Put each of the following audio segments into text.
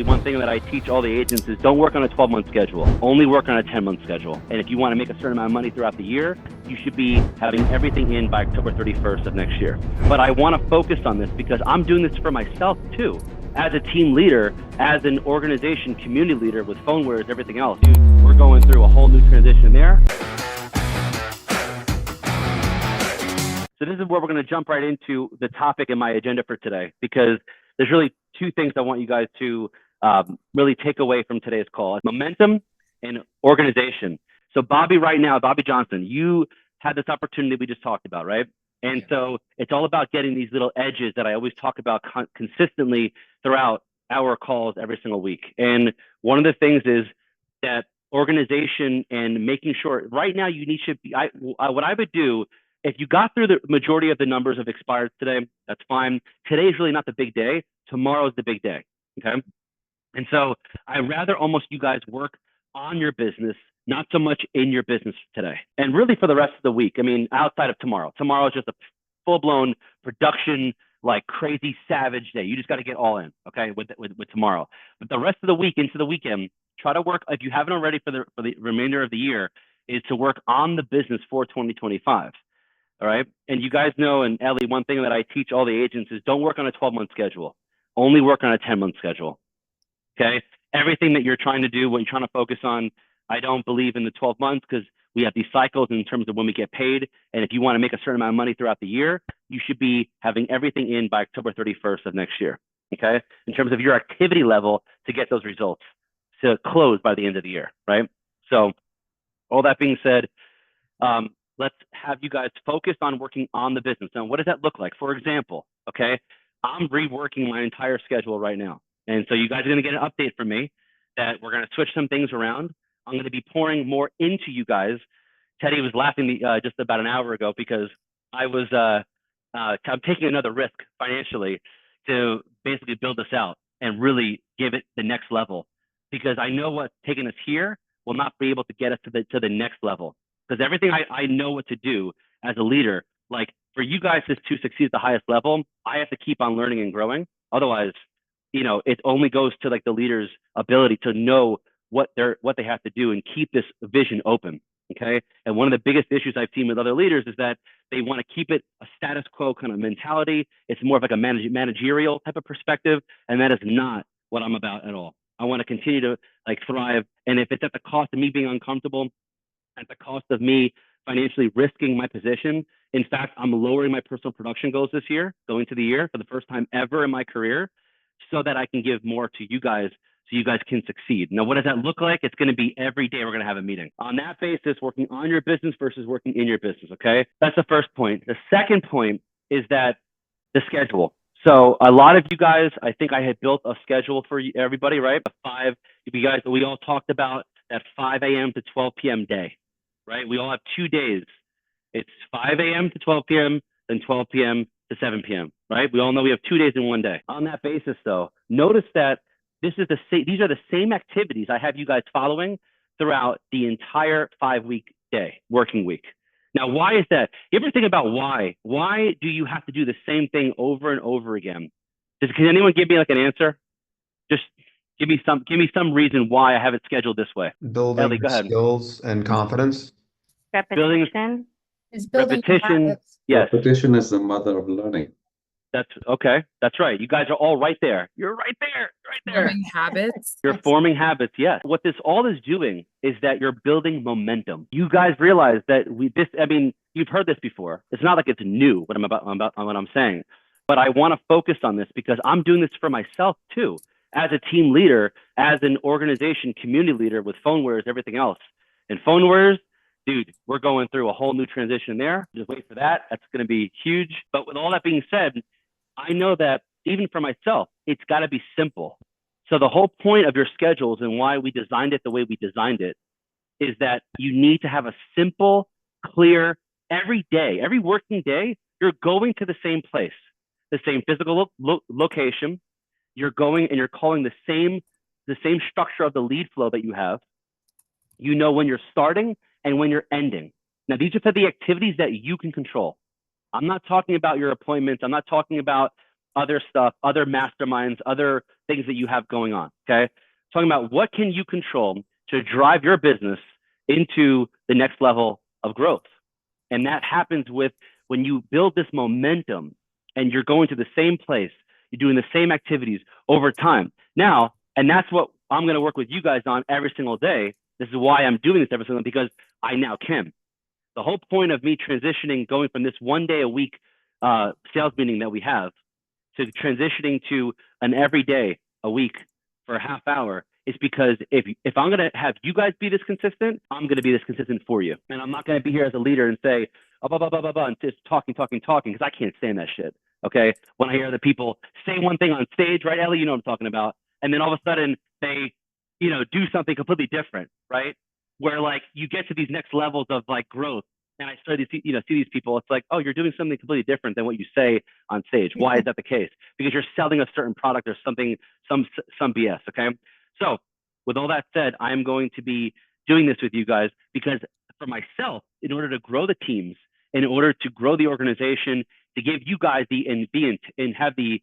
One thing that I teach all the agents is don't work on a 12-month schedule. Only work on a 10-month schedule. And if you want to make a certain amount of money throughout the year, you should be having everything in by October 31st of next year. But I want to focus on this because I'm doing this for myself too. As a team leader, as an organization community leader with PhoneWares, everything else, dude, we're going through a whole new transition there. So this is where we're going to jump right into the topic in my agenda for today, because there's really two things I want you guys to really take away from today's call: momentum and organization. So Bobby Johnson, you had this opportunity we just talked about, right? And so it's all about getting these little edges that I always talk about consistently throughout our calls every single week. And one of the things is that organization and making sure right now what I would do, if you got through the majority of the numbers of expireds today, that's fine. Today is really not the big day. Tomorrow is the big day, okay? And so I'd rather almost you guys work on your business, not so much in your business today. And really for the rest of the week, I mean, outside of tomorrow. Tomorrow is just a full-blown production, like crazy savage day. You just got to get all in, okay, with tomorrow. But the rest of the week into the weekend, try to work, if you haven't already for the remainder of the year, is to work on the business for 2025. All right. And you guys know, and Ellie, one thing that I teach all the agents is don't work on a 12-month schedule. Only work on a 10-month schedule. Okay. Everything that you're trying to do, what you're trying to focus on, I don't believe in the 12 months because we have these cycles in terms of when we get paid. And if you want to make a certain amount of money throughout the year, you should be having everything in by October 31st of next year. Okay. In terms of your activity level to get those results to close by the end of the year. Right. So all that being said, let's have you guys focus on working on the business. Now, what does that look like? For example, okay, I'm reworking my entire schedule right now. And so you guys are going to get an update from me that we're going to switch some things around. I'm going to be pouring more into you guys. Teddy was laughing just about an hour ago because I'm taking another risk financially to basically build this out and really give it the next level, because I know what's taking us here will not be able to get us to the next level. Because everything I know what to do as a leader, like for you guys to succeed at the highest level, I have to keep on learning and growing. Otherwise, it only goes to like the leader's ability to know what they have to do and keep this vision open. Okay. And one of the biggest issues I've seen with other leaders is that they want to keep it a status quo kind of mentality. It's more of like a managerial type of perspective. And that is not what I'm about at all. I want to continue to like thrive. And if it's at the cost of me being uncomfortable, at the cost of me financially risking my position. In fact, I'm lowering my personal production goals this year, going to the year for the first time ever in my career, so that I can give more to you guys so you guys can succeed. Now, what does that look like? It's going to be every day we're going to have a meeting. On that basis, working on your business versus working in your business, okay? That's the first point. The second point is that the schedule. So a lot of you guys, I think I had built a schedule for everybody, right? We all talked about that 5 a.m. to 12 p.m. day. Right? We all have 2 days. It's 5 a.m. to 12 p.m., then 12 p.m. to 7 p.m. Right? We all know we have 2 days in one day. On that basis, though, notice that these are the same activities I have you guys following throughout the entire 5-week day, working week. Now, why is that? You ever think about why? Why do you have to do the same thing over and over again? Can anyone give me like an answer? Just give me some reason why I have it scheduled this way. Building Ellie, go ahead. skills and confidence. Repetition. Is building Repetition. habits. Yes. Repetition is the mother of learning. That's okay. That's right. You guys are all right there. You're right there. Right there. Forming habits. You're forming habits. Yes. What this all is doing is that you're building momentum. You guys realize that you've heard this before. It's not like it's new what I'm saying, but I want to focus on this because I'm doing this for myself too, as a team leader, as an organization community leader with PhoneWares, everything else. And PhoneWares, dude, we're going through a whole new transition there. Just wait for that. That's going to be huge. But with all that being said, I know that even for myself, it's got to be simple. So the whole point of your schedules and why we designed it the way we designed it is that you need to have a simple, clear, every day, every working day, you're going to the same place, the same physical location. You're going and you're calling the same structure of the lead flow that you have. You know when you're starting and when you're ending. Now, these are for the activities that you can control. I'm not talking about your appointments. I'm not talking about other stuff, other masterminds, other things that you have going on. Okay. Talking about what can you control to drive your business into the next level of growth. And that happens with when you build this momentum and you're going to the same place, you're doing the same activities over time. Now, and that's what I'm going to work with you guys on every single day. This is why I'm doing this every single day, because I now can. The whole point of me transitioning, going from this 1 day a week sales meeting that we have to transitioning to an every day a week for a half hour is because if I'm going to have you guys be this consistent, I'm going to be this consistent for you. And I'm not going to be here as a leader and say, blah, blah, blah, blah, blah, and just talking, because I can't stand that shit. Okay. When I hear other people say one thing on stage, right, Ellie, you know what I'm talking about. And then all of a sudden they, do something completely different, right? Where like you get to these next levels of like growth. And I start to see these people. It's like, oh, you're doing something completely different than what you say on stage. Why is that the case? Because you're selling a certain product or something, some BS. Okay. So with all that said, I'm going to be doing this with you guys because for myself, in order to grow the teams, in order to grow the organization, to give you guys and have the,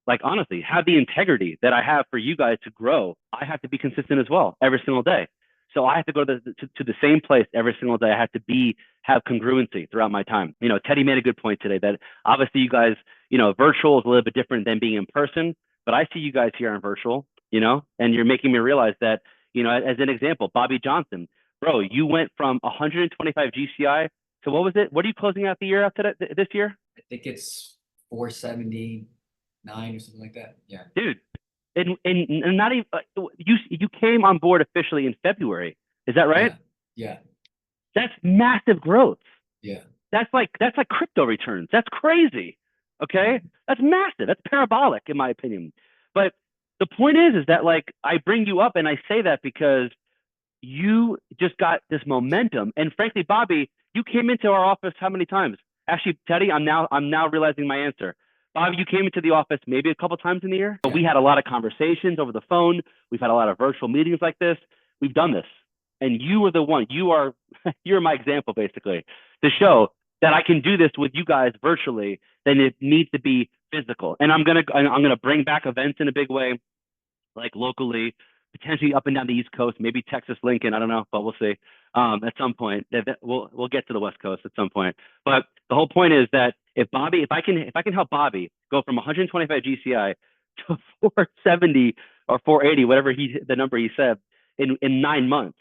like, honestly, have the integrity that I have for you guys to grow, I have to be consistent as well every single day. So I have to go to the same place every single day. I have to have congruency throughout my time. Teddy made a good point today that obviously you guys, virtual is a little bit different than being in person, but I see you guys here on virtual, and you're making me realize that, as an example, Bobby Johnson, bro, you went from 125 GCI to what was it? What are you closing out the year after this year? I think it's 479 or something like that. Yeah. Dude. And not even you came on board officially in February. Is that right? Yeah. That's massive growth. Yeah. That's like crypto returns. That's crazy. Okay. That's massive. That's parabolic in my opinion. But the point is that like I bring you up and I say that because you just got this momentum. And frankly, Bobby, you came into our office how many times? Actually, Teddy, I'm now realizing my answer. Bobby, you came into the office maybe a couple times in the year, but we had a lot of conversations over the phone. We've had a lot of virtual meetings like this. We've done this. And you are the one, you're my example basically to show that I can do this with you guys virtually, then it needs to be physical. And I'm going to bring back events in a big way, like locally, potentially up and down the East Coast, maybe Texas, Lincoln. I don't know, but we'll see. At some point, we'll get to the West Coast at some point. But the whole point is that if I can help Bobby go from 125 GCI to 470 or 480, whatever the number he said in 9 months,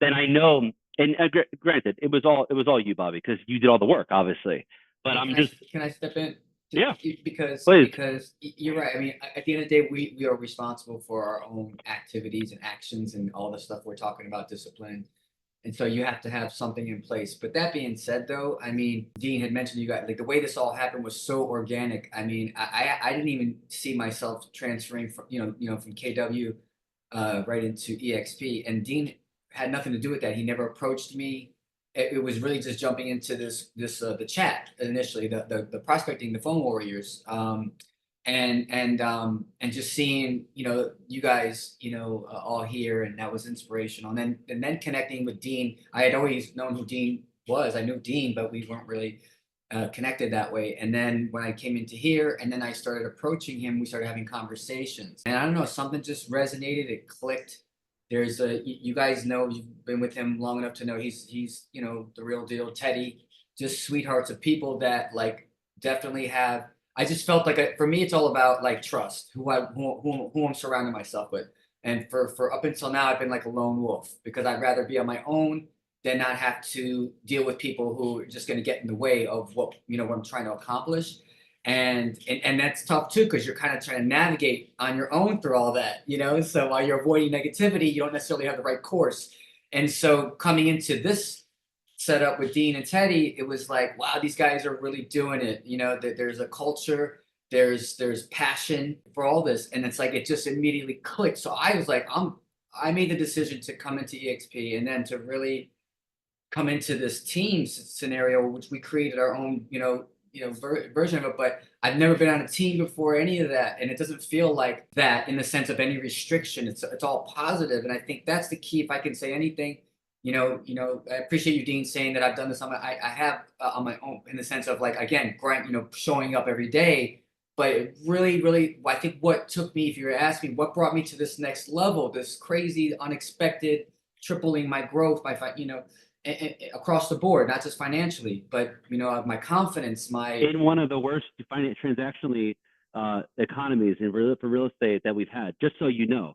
then I know. And granted, it was all you, Bobby, because you did all the work, obviously. But Can I step in? Yeah. Because you're right. I mean, at the end of the day, we are responsible for our own activities and actions and all the stuff we're talking about, discipline. And so you have to have something in place. But that being said, though, I mean, Dean had mentioned you got like the way this all happened was so organic. I mean, I didn't even see myself transferring from from KW right into EXP, and Dean had nothing to do with that. He never approached me. It was really just jumping into the chat initially, the prospecting, the phone warriors, and just seeing you guys all here, and that was inspirational. And then connecting with Dean. I had always known who Dean was. I knew Dean, but we weren't really connected that way. And then when I came into here, and then I started approaching him, we started having conversations. And I don't know, something just resonated. It clicked. There's you guys know, you've been with him long enough to know he's the real deal. Teddy, just sweethearts of people that like definitely have. I just felt like for me, it's all about like trust, who I'm surrounding myself with. And for up until now, I've been like a lone wolf because I'd rather be on my own than not have to deal with people who are just going to get in the way of what I'm trying to accomplish. And that's tough too, because you're kind of trying to navigate on your own through all that, so while you're avoiding negativity, you don't necessarily have the right course. And so coming into this setup with Dean and Teddy, it was like, wow, these guys are really doing it. There's a culture, there's passion for all this. And it's like, it just immediately clicked. So I was like, I made the decision to come into EXP and then to really come into this team scenario, which we created our own, version of it, but I've never been on a team before, any of that, and it doesn't feel like that in the sense of any restriction. It's all positive, and I think that's the key. If I can say anything, I appreciate you, Dean, saying that I've done this I have on my own, in the sense of like, again, grind, showing up every day, But it really, I think what took me, if you were asking me, what brought me to this next level, this crazy, unexpected, tripling my growth, across the board, not just financially, but my confidence, In one of the worst transactionally economies for real estate that we've had, just so you know.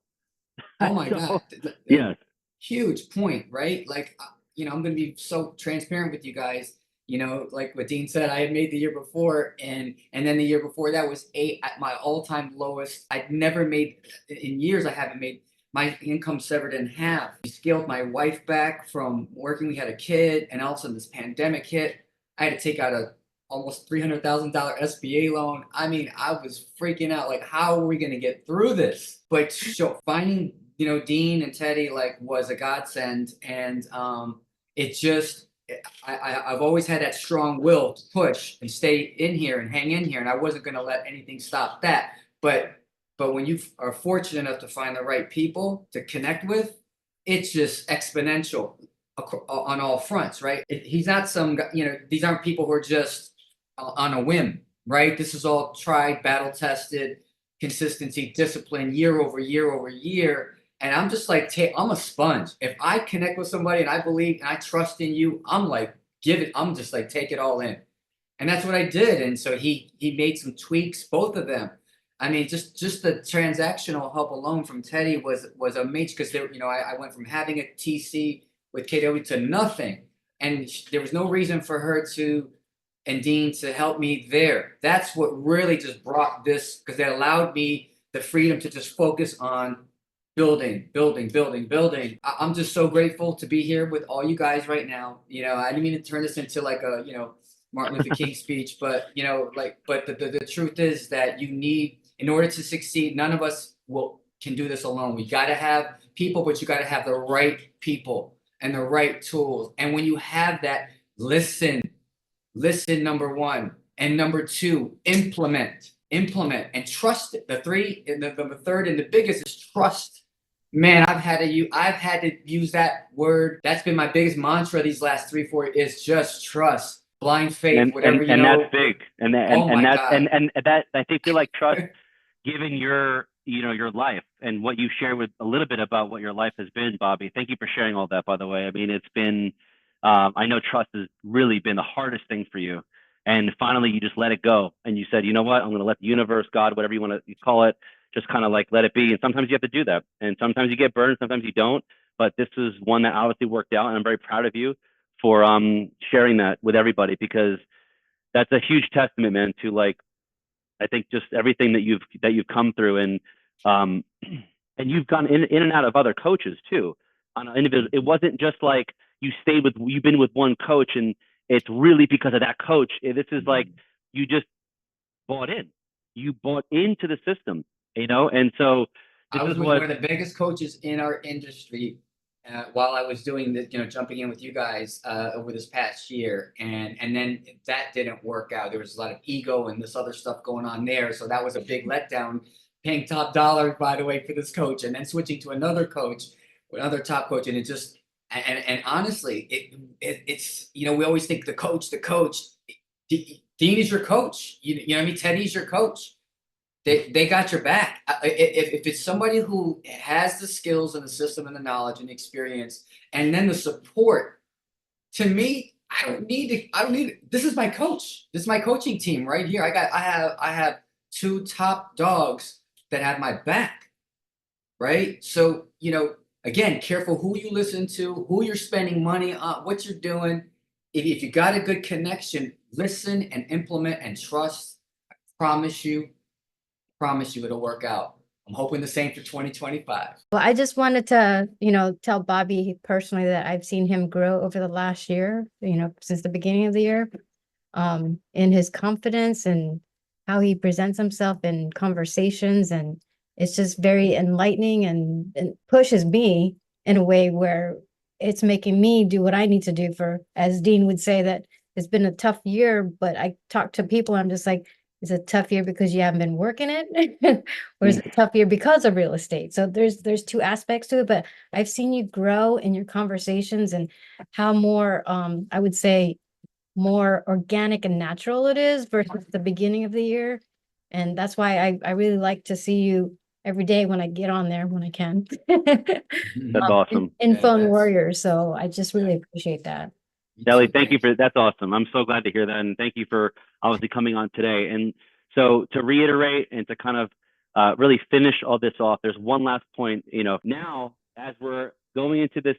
oh my So, God, yes. huge point, right? Like, I'm going to be so transparent with you guys. Like what Dean said, I had made the year before, and then the year before that was at my all-time lowest. I'd never made in years. I haven't made my income severed in half. We scaled my wife back from working. We had a kid, and all of a sudden this pandemic hit. I had to take out a almost $300,000 SBA loan. I mean, I was freaking out. Like, how are we going to get through this? But finding Dean and Teddy was a godsend, and it just I've always had that strong will to push and stay in here and hang in here, and I wasn't going to let anything stop that. But when you are fortunate enough to find the right people to connect with, it's just exponential on all fronts, right? He's not some these aren't people who are just on a whim, right? This is all tried, battle tested, consistency, discipline, year over year over year. And I'm just like, I'm a sponge. If I connect with somebody and I believe and I trust in you, I'm like, I'm just like, take it all in. And that's what I did. And so he made some tweaks, both of them. I mean, just the transactional help alone from Teddy was amazing, because I went from having a TC with KW to nothing. And there was no reason for her and Dean to help me there. That's what really just brought this, because they allowed me the freedom to just focus on building. I'm just so grateful to be here with all you guys right now. I didn't mean to turn this into like a, Martin Luther King speech, but but the truth is that in order to succeed, none of us can do this alone. We got to have people, but you got to have the right people and the right tools. And when you have that, listen, number one, and number two, implement and trust it. The third and the biggest is trust. Man, I've had to use that word. That's been my biggest mantra these last 3-4 is just trust, blind faith, whatever and that's big. And that I think feel like trust, given your life and what you shared with a little bit about what your life has been, Bobby. Thank you for sharing all that, by the way. I mean, it's been I know trust has really been the hardest thing for you. And finally, you just let it go. And you said, you know what? I'm going to let the universe, God, whatever you want to call it, just kind of like let it be. And sometimes you have to do that. And sometimes you get burned, sometimes you don't. But this is one that obviously worked out. And I'm very proud of you for sharing that with everybody, because that's a huge testament, man, to I think just everything that you've come through. And you've gone in and out of other coaches too on an individual. It wasn't just like you've been with one coach and it's really because of that coach. This is like you just bought into the system, and so I was with one of the biggest coaches in our industry while I was doing the jumping in with you guys over this past year, and then that didn't work out. There was a lot of ego and this other stuff going on there, so that was a big letdown, paying top dollar, by the way, for this coach, and then switching to another top coach, and it just and honestly, it's we always think the coach. Dean is your coach. You know what I mean? Teddy's your coach. They got your back. If it's somebody who has the skills and the system and the knowledge and the experience, and then the support, to me, I don't need it. This is my coach. This is my coaching team right here. I have two top dogs that have my back. Right. So, again, careful who you listen to, who you're spending money on, what you're doing. If you got a good connection, listen and implement and trust. I promise you it'll work out. I'm hoping the same for 2025. Well, I just wanted to, tell Bobby personally that I've seen him grow over the last year, since the beginning of the year, in his confidence and how he presents himself in conversations. And it's just very enlightening and pushes me in a way where it's making me do what I need to do as Dean would say, that it's been a tough year, but I talk to people, I'm just like, is it a tough year because you haven't been working it? Or is it a tough year because of real estate? So there's two aspects to it, but I've seen you grow in your conversations and how more, I would say, more organic and natural it is versus the beginning of the year. And that's why I really like to see you every day when I get on there, when I can. That's awesome. In Yeah, Phone that's- Warrior, so I just really appreciate that. Ellie, thank you for that's awesome. I'm so glad to hear that, and thank you for obviously coming on today. And so to reiterate and to kind of really finish all this off, there's one last point. You know, now as we're going into this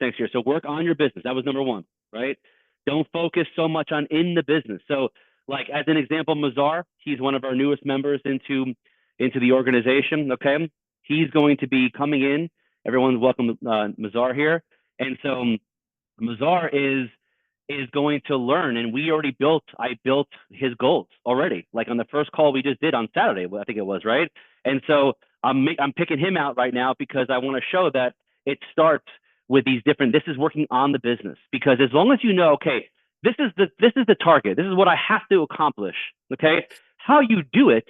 next year, so work on your business. That was number one, right? Don't focus so much on in the business. So, like as an example, Mazar, he's one of our newest members into the organization. Okay, he's going to be coming in. Everyone's welcome, Mazar here, and so. Mazar is going to learn, and I built his goals already. Like on the first call we just did on Saturday, I think it was, right? And so I'm picking him out right now because I want to show that it starts with these different. This is working on the business, because as long as you know, okay, this is the target. This is what I have to accomplish. Okay, how you do it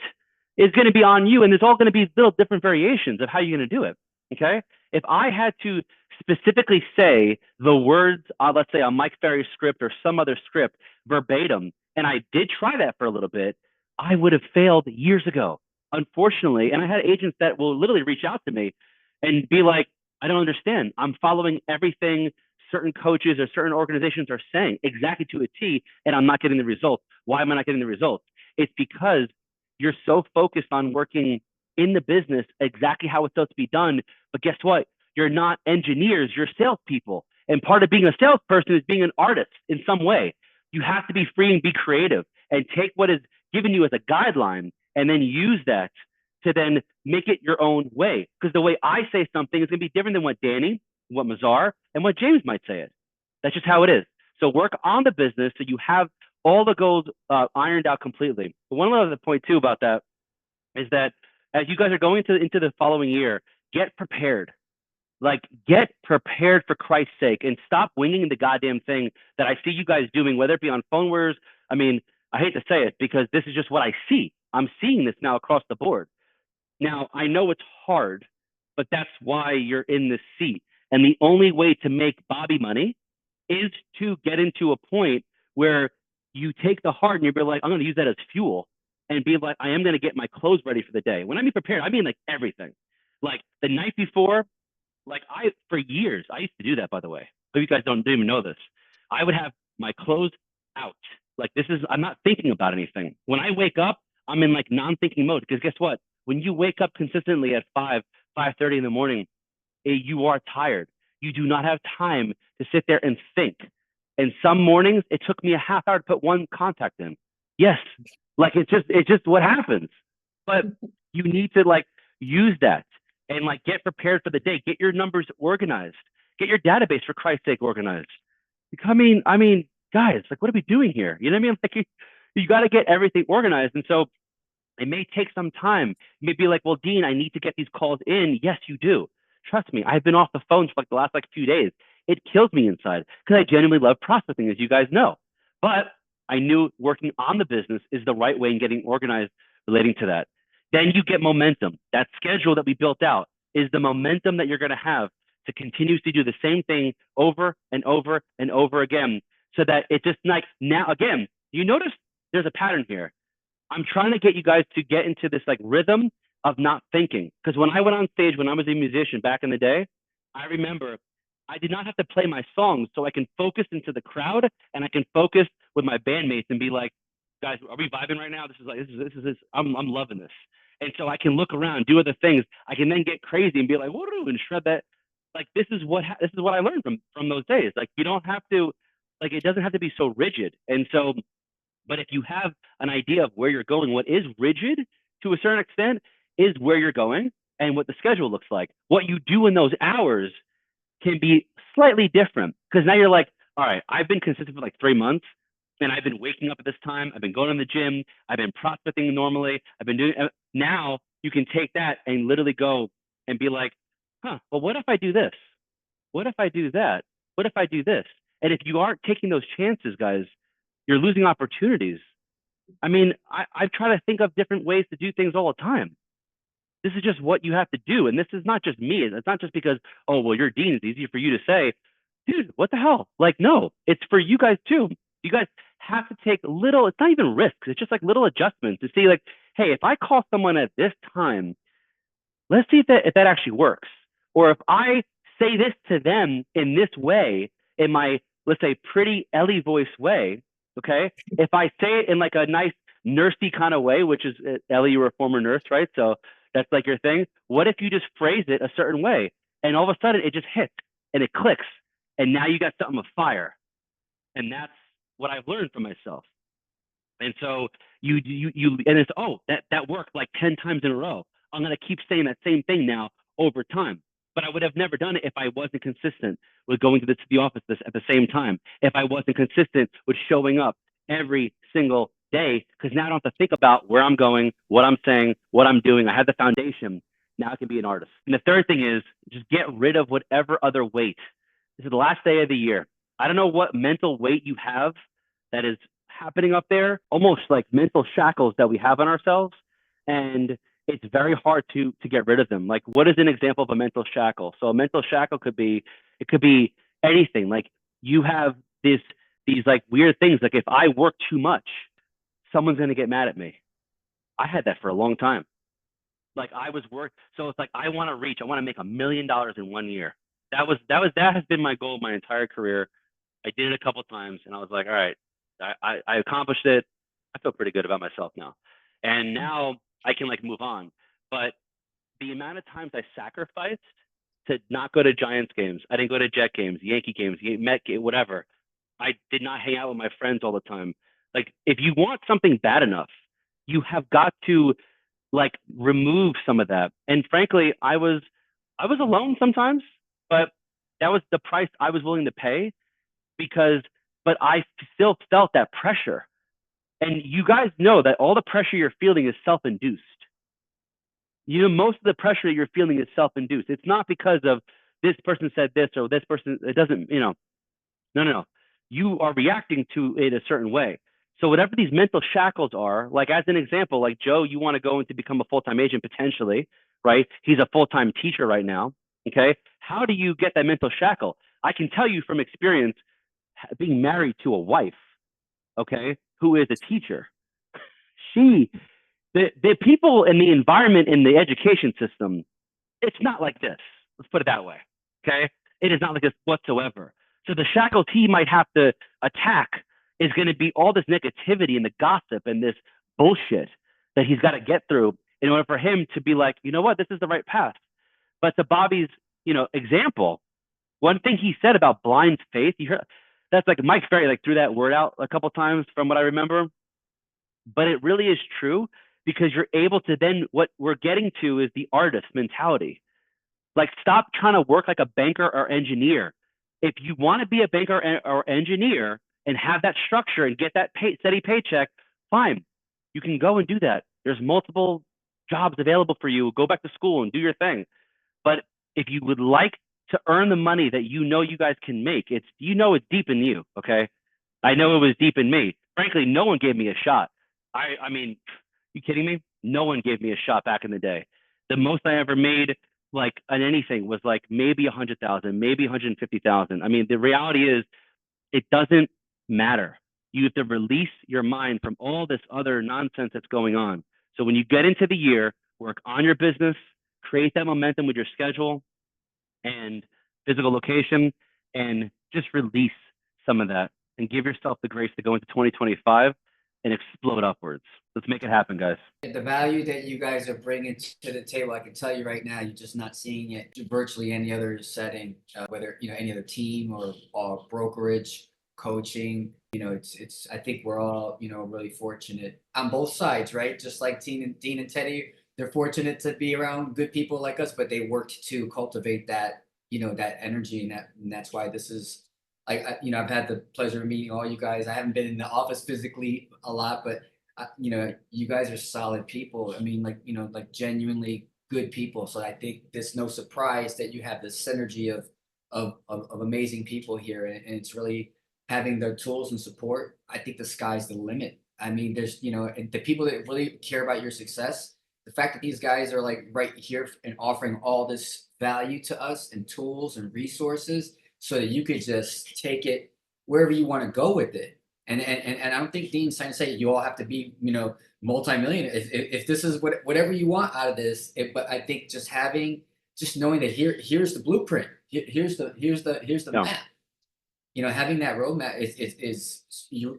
is going to be on you, and there's all going to be little different variations of how you're going to do it. Okay, if I had to specifically say the words, let's say on Mike Ferry's script or some other script verbatim, and I did try that for a little bit, I would have failed years ago, unfortunately. And I had agents that will literally reach out to me and be like, I don't understand. I'm following everything certain coaches or certain organizations are saying exactly to a T, and I'm not getting the results. Why am I not getting the results? It's because you're so focused on working in the business exactly how it's supposed to be done. But guess what? You're not engineers, you're salespeople. And part of being a salesperson is being an artist in some way. You have to be free and be creative and take what is given you as a guideline and then use that to then make it your own way. Because the way I say something is going to be different than what Danny, what Mazar, and what James might say it. That's just how it is. So work on the business so you have all the goals ironed out completely. But one other point too about that is that as you guys are going into the following year, get prepared. Like, get prepared for Christ's sake and stop winging the goddamn thing that I see you guys doing, whether it be on Phone Warriors. I mean, I hate to say it because this is just what I see. I'm seeing this now across the board. Now, I know it's hard, but that's why you're in this seat. And the only way to make Bobby money is to get into a point where you take the hard and you're like, I'm going to use that as fuel and be like, I am going to get my clothes ready for the day. When I mean prepared, I mean like everything. Like the night before, like for years, I used to do that, by the way. But you guys don't even know this. I would have my clothes out. Like I'm not thinking about anything. When I wake up, I'm in like non-thinking mode, because guess what? When you wake up consistently at 5:30 in the morning, you are tired. You do not have time to sit there and think. And some mornings it took me a half hour to put one contact in. Yes. Like it's just what happens. But you need to like use that and like get prepared for the day. Get your numbers organized. Get your database, for Christ's sake, organized. I mean, guys, like, what are we doing here? You know what I mean? Like, you got to get everything organized. And so it may take some time. You may be like, well, Dean, I need to get these calls in. Yes, you do. Trust me. I've been off the phone for like the last like few days. It kills me inside because I genuinely love prospecting, as you guys know. But I knew working on the business is the right way and getting organized relating to that. Then you get momentum. That schedule that we built out is the momentum that you're going to have to continuously do the same thing over and over and over again, so that it just like now, again, you notice there's a pattern here. I'm trying to get you guys to get into this like rhythm of not thinking. Because when I went on stage, when I was a musician back in the day, I remember I did not have to play my songs, so I can focus into the crowd and I can focus with my bandmates and be like, guys, are we vibing right now? This is I'm loving this. And so I can look around, do other things. I can then get crazy and be like, what do and shred that. Like this is what I learned from those days. Like you don't have to, like it doesn't have to be so rigid. And so, but if you have an idea of where you're going, what is rigid to a certain extent is where you're going and what the schedule looks like. What you do in those hours can be slightly different, because now you're like, all right, I've been consistent for like 3 months. And I've been waking up at this time. I've been going to the gym. I've been prospecting normally. I've been doing. Now you can take that and literally go and be like, well, what if I do this? What if I do that? What if I do this? And if you aren't taking those chances, guys, you're losing opportunities. I mean, I've tried to think of different ways to do things all the time. This is just what you have to do. And this is not just me. It's not just because, oh, well, you're Dean. It's easy for you to say, dude, what the hell? Like, no, it's for you guys too. You guys have to take little, it's not even risks. It's just like little adjustments to see like, hey, if I call someone at this time, let's see if that actually works. Or if I say this to them in this way, in my, let's say, pretty Ellie voice way, okay? If I say it in like a nice nursey kind of way, which is, Ellie, you were a former nurse, right? So that's like your thing. What if you just phrase it a certain way and all of a sudden it just hits and it clicks and now you got something of fire? And that's what I've learned from myself. And so and it's, oh, that worked like 10 times in a row. I'm going to keep saying that same thing now over time. But I would have never done it if I wasn't consistent with going to the office at the same time. If I wasn't consistent with showing up every single day, because now I don't have to think about where I'm going, what I'm saying, what I'm doing. I have the foundation. Now I can be an artist. And the third thing is just get rid of whatever other weight. This is the last day of the year. I don't know what mental weight you have that is happening up there, almost like mental shackles that we have on ourselves. And it's very hard to get rid of them. Like, what is an example of a mental shackle? So a mental shackle could be anything. Like you have these like weird things. Like if I work too much, someone's going to get mad at me. I had that for a long time. Like I was so it's like I want to make $1 million in 1 year. That has been my goal my entire career. I did it a couple of times and I was like, all right, I accomplished it. I feel pretty good about myself now. And now I can like move on. But the amount of times I sacrificed to not go to Giants games, I didn't go to Jet games, Yankee games, Met games, whatever. I did not hang out with my friends all the time. Like if you want something bad enough, you have got to like remove some of that. And frankly, I was alone sometimes, but that was the price I was willing to pay but I still felt that pressure. And you guys know that all the pressure you're feeling is self-induced. Most of the pressure that you're feeling is self-induced. It's not because of this person said this or this person, it doesn't, no. You are reacting to it a certain way. So whatever these mental shackles are, like as an example, like Joe, you want to go into become a full-time agent potentially, right? He's a full-time teacher right now. Okay. How do you get that mental shackle? I can tell you from experience, being married to a wife, okay, who is a teacher, the people in the environment in the education system, it's not like this. Let's put it that way, okay? It is not like this whatsoever. So the shackles he might have to attack is going to be all this negativity and the gossip and this bullshit that he's got to get through in order for him to be like, you know what, this is the right path. But to Bobby's, example, one thing he said about blind faith, you heard, that's like Mike Ferry like threw that word out a couple times from what I remember, but it really is true because you're able to then what we're getting to is the artist mentality. Like stop trying to work like a banker or engineer. If you want to be a banker or engineer and have that structure and get that steady paycheck, fine, you can go and do that. There's multiple jobs available for you. Go back to school and do your thing. But if you would like to earn the money that you guys can make, it's deep in you, okay? I know it was deep in me. Frankly, no one gave me a shot. I mean, you kidding me? No one gave me a shot back in the day. The most I ever made, like on anything, was like maybe 100,000, maybe 150,000. I mean, the reality is, it doesn't matter. You have to release your mind from all this other nonsense that's going on. So when you get into the year, work on your business, create that momentum with your schedule and physical location, and just release some of that and give yourself the grace to go into 2025 and explode upwards. Let's make it happen, guys. The value that you guys are bringing to the table, I can tell you right now, you're just not seeing it virtually any other setting, whether, any other team or brokerage, coaching. It's, I think we're all, really fortunate on both sides, right? Just like Dean and Teddy, they're fortunate to be around good people like us, but they worked to cultivate that, that energy. And that's why this is, I've had the pleasure of meeting all you guys. I haven't been in the office physically a lot, but you guys are solid people. I mean, like genuinely good people. So I think there's no surprise that you have this synergy of amazing people here, and it's really having their tools and support. I think the sky's the limit. I mean, there's and the people that really care about your success. The fact that these guys are like right here and offering all this value to us and tools and resources, so that you could just take it wherever you want to go with it. And I don't think Dean's trying to say you all have to be, you know, multi-millionaire. If this is whatever you want out of this, but I think just knowing that here's the blueprint, here's the Yeah. map. You know, having that roadmap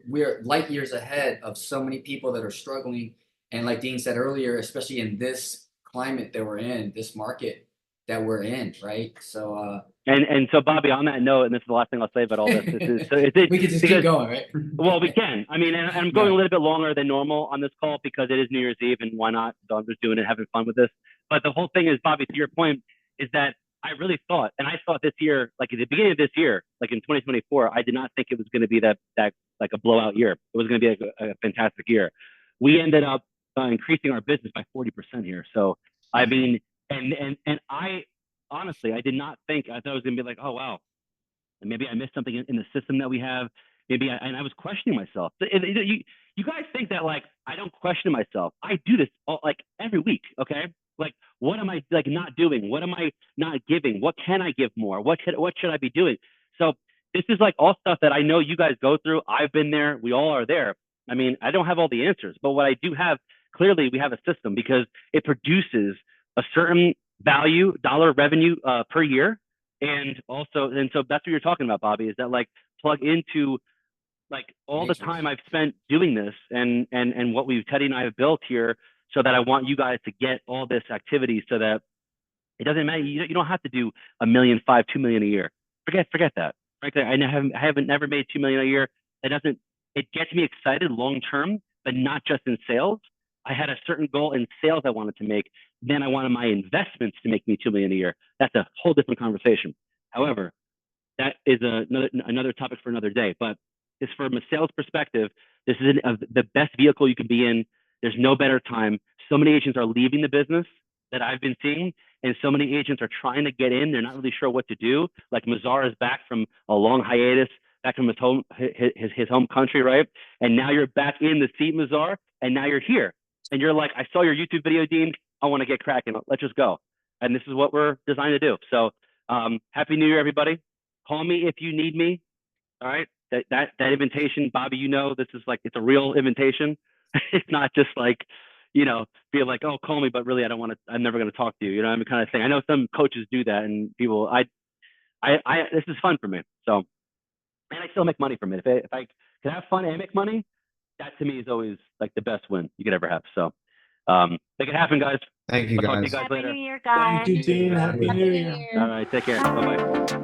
we're light years ahead of so many people that are struggling. And like Dean said earlier, especially in this climate that we're in, this market that we're in, right? So And so Bobby, on that note, and this is the last thing I'll say about all this, we could just keep going, right? Well, we can. I mean, and I'm going a little bit longer than normal on this call because it is New Year's Eve, and why not? So I'm just doing it, having fun with this. But the whole thing is, Bobby, to your point, is that I really thought, and I thought this year, like at the beginning of this year, like in 2024, I did not think it was going to be that like a blowout year. It was going to be a fantastic year. We ended up increasing our business by 40% here. So I mean, and I honestly, I did not think, I thought it was going to be like, oh wow, and maybe I missed something in the system that we have. Maybe and I was questioning myself. You guys think that like I don't question myself. I do this like every week. Okay, like what am I like not doing? What am I not giving? What can I give more? What should I be doing? So this is like all stuff that I know you guys go through. I've been there. We all are there. I mean, I don't have all the answers, but what I do have, clearly we have a system because it produces a certain value, dollar revenue per year. And so that's what you're talking about, Bobby, is that like plug into like all the time I've spent doing this and what Teddy and I have built here, so that I want you guys to get all this activity so that it doesn't matter. You don't have to do $1.5 million, $2 million a year. Forget that. Frankly, I haven't never made $2 million a year. It gets me excited long term, but not just in sales. I had a certain goal in sales I wanted to make. Then I wanted my investments to make me $2 million a year. That's a whole different conversation. However, that is another topic for another day. But it's from a sales perspective, this is the best vehicle you can be in. There's no better time. So many agents are leaving the business that I've been seeing, and so many agents are trying to get in. They're not really sure what to do. Like Mazar is back from a long hiatus, back from his home country, right? And now you're back in the seat, Mazar, and now you're here. And you're like, I saw your YouTube video, Dean. I want to get cracking. Let's just go. And this is what we're designed to do. So Happy New Year, everybody. Call me if you need me. All right. That invitation, Bobby, you know, this is like, it's a real invitation. It's not just like, you know, feel like, oh, call me, but really I'm never going to talk to you. You know, I mean, kind of thing. I know some coaches do that, and people, this is fun for me. So, and I still make money from it. If I can have fun and make money, that to me is always like the best win you could ever have. So, make it happen, guys. Thank you, I'll talk to you guys. guys Happy later. New Year, guys. Thank you, Dean. Happy New Year. All right. Take care. Bye-bye.